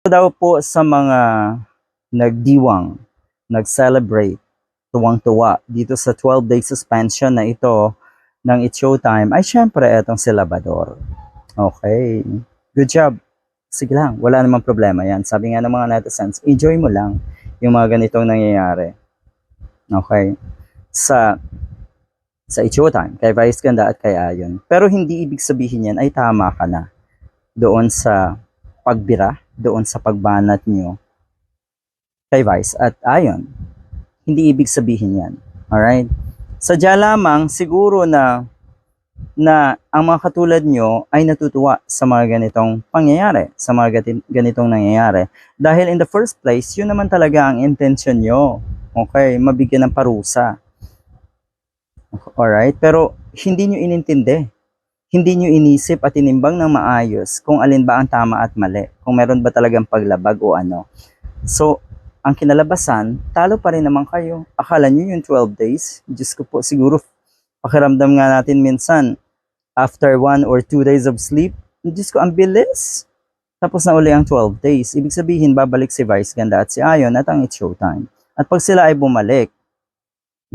Daw po sa mga nagdiwang, nag-celebrate, tuwang-tuwa dito sa 12-day suspension na ito ng It's Showtime ay syempre etong si Labador. Okay, good job. Sige lang, wala namang problema yan. Sabi nga ng mga netizens, enjoy mo lang yung mga ganitong nangyayari. Okay, sa It's Showtime, kay Vice Ganda at kay Ayon. Pero hindi ibig sabihin yan ay tama ka na doon sa pagbira, doon sa pagbanat nyo kay Vice at Ayon. Hindi ibig sabihin yan. Alright? Sadya lamang siguro na ang mga katulad nyo ay natutuwa sa mga ganitong pangyayari, sa mga ganitong nangyayari. Dahil in the first place, yun naman talaga ang intention nyo. Okay? Mabigyan ng parusa. Alright? Pero hindi nyo inintindi. Hindi nyo inisip at inimbang ng maayos kung alin ba ang tama at mali. Kung meron ba talagang paglabag o ano. So, ang kinalabasan, talo pa rin naman kayo. Akala nyo yung 12 days? Diyos ko po, siguro pakiramdam nga natin minsan, after 1 or 2 days of sleep, Diyos ko, ang bilis. Tapos na uli ang 12 days. Ibig sabihin, babalik si Vice Ganda at si Ayon at ang It's Showtime. At pag sila ay bumalik,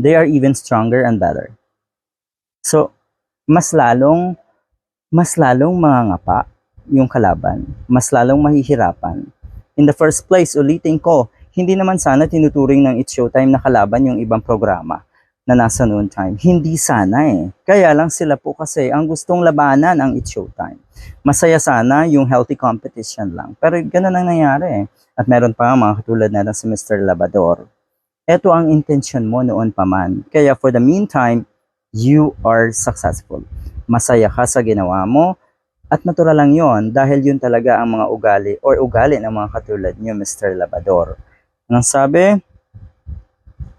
they are even stronger and better. So, mas lalong mangangapa yung kalaban. Mas lalong mahihirapan. In the first place, ulitin ko, hindi naman sana tinuturing ng It's Showtime na kalaban yung ibang programa na nasa noon time. Hindi sana eh. Kaya lang sila po kasi ang gustong labanan ang It's Showtime. Masaya sana yung healthy competition lang. Pero ganun ang nangyari eh. At meron pa nga mga katulad na si Mr. Labador. Ito ang intention mo noon pa man. Kaya for the meantime, you are successful. Masaya ka sa ginawa mo. At natural lang yon dahil yun talaga ang mga ugali ng mga katulad niyo, Mr. Labador. Anong sabi?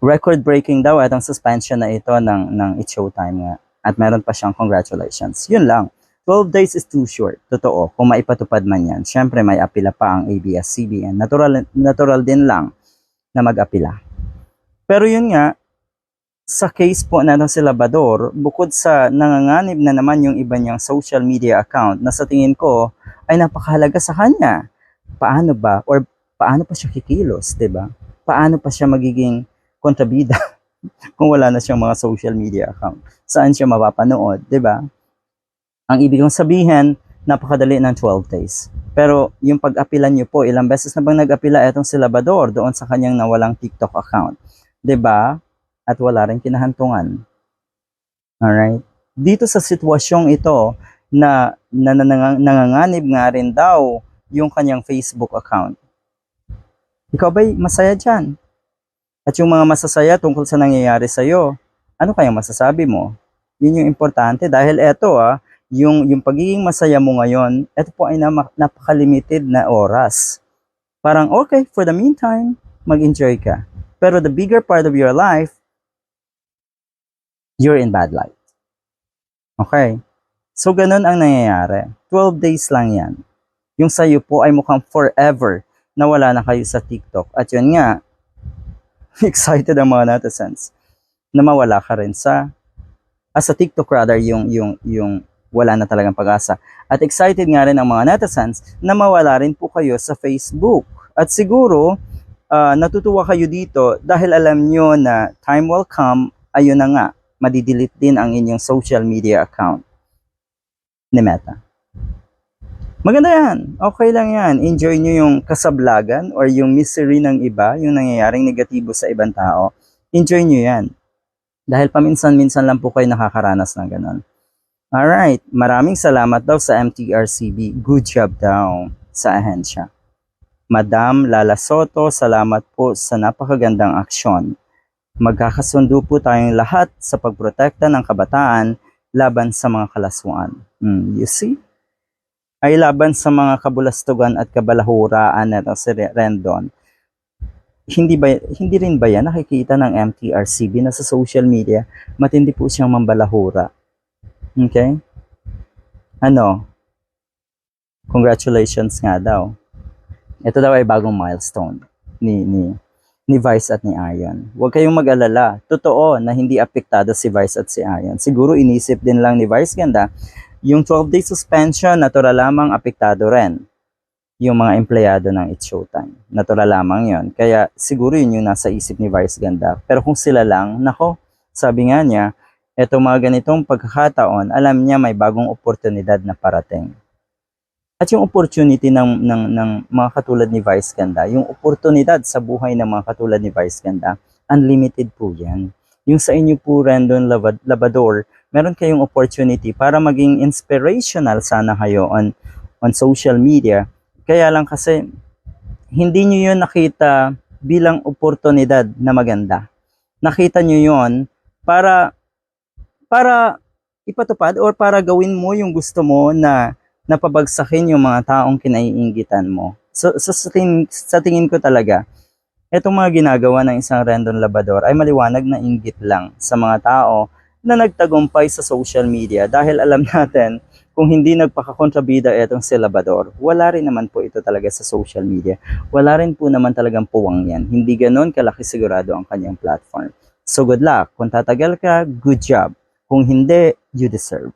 Record-breaking daw itong suspension na ito ng It's Showtime nga. At meron pa siyang congratulations. Yun lang. 12 days is too short. Totoo. Kung maipatupad man yan. Syempre may apila pa ang ABS-CBN. Natural din lang na mag-apila. Pero yun nga, sa case po na si Labador, bukod sa nanganganib na naman yung iba niyang social media account na sa tingin ko ay napakahalaga sa kanya. Paano ba? Or paano pa siya kikilos, 'di ba? Paano pa siya magiging kontrabida kung wala na siyang mga social media account? Saan siya mapapanood, 'di ba? Ang ibig kong sabihin, napakadali ng 12 days. Pero yung pag-apilan niyo po, ilang beses na bang nag-apila itong si Labador doon sa kanyang nawalang TikTok account? 'Di ba? At wala rin kinahantungan. Alright? Dito sa sitwasyong ito na nanganganib nga rin daw yung kanyang Facebook account. Ikaw ba'y masaya dyan? At yung mga masasaya tungkol sa nangyayari sa'yo, ano kayang masasabi mo? Yun yung importante dahil eto yung pagiging masaya mo ngayon, eto po ay napakalimited na oras. Parang okay, for the meantime, mag-enjoy ka. Pero the bigger part of your life, you're in bad light. Okay? So, ganun ang nangyayari. 12 days lang yan. Yung sa'yo po ay mukhang forever na wala na kayo sa TikTok. At yun nga, excited ang mga netizens na mawala ka rin sa TikTok rather, yung wala na talagang pag-asa. At excited nga rin ang mga netizens na mawala rin po kayo sa Facebook. At siguro, natutuwa kayo dito dahil alam nyo na time will come, ayun na nga, madidelete din ang inyong social media account ni Meta. Maganda yan. Okay lang yan. Enjoy nyo yung kasablagan or yung misery ng iba, yung nangyayaring negatibo sa ibang tao. Enjoy nyo yan. Dahil paminsan-minsan lang po kayo nakakaranas ng ganun. Alright. Maraming salamat daw sa MTRCB. Good job daw sa ahensya. Madam Lala Soto, salamat po sa napakagandang aksyon. Magkakasundo po tayong lahat sa pagprotekta ng kabataan laban sa mga kalaswaan. You see? Ay laban sa mga kabulastugan at kabalahuraan na si Rendon. Hindi rin ba yan nakikita ng MTRCB na sa social media? Matindi po siyang mambalahura. Okay? Ano? Congratulations nga daw. Ito daw ay bagong milestone ni Vice at ni Ayon. Huwag kayong mag-alala. Totoo na hindi apektado si Vice at si Ayon. Siguro inisip din lang ni Vice Ganda, yung 12-day suspension, natural lamang apektado rin. yung mga empleyado ng It's Showtime. Natural lamang yon. Kaya siguro yun yung nasa isip ni Vice Ganda. Pero kung sila lang, nako, sabi nga niya, eto mga ganitong pagkakataon, alam niya may bagong oportunidad na parating. At yung opportunity ng mga katulad ni Vice Ganda, yung oportunidad sa buhay ng mga katulad ni Vice Ganda, unlimited po yan. Yung sa inyo po, Rendon Labador, meron kayong opportunity para maging inspirational sana kayo on social media. Kaya lang kasi, hindi nyo yun nakita bilang oportunidad na maganda. Nakita nyo yun para ipatupad or para gawin mo yung gusto mo na napabagsakin yung mga taong kinaiinggitan mo. So sa tingin ko talaga, itong mga ginagawa ng isang Rendon Labador ay maliwanag na inggit lang sa mga tao na nagtagumpay sa social media dahil alam natin kung hindi nagpakakontrabida itong si Labador, wala rin naman po ito talaga sa social media. Wala rin po naman talagang puwang yan. Hindi ganon kalaki sigurado ang kanyang platform. So good luck. Kung tatagal ka, good job. Kung hindi, you deserve.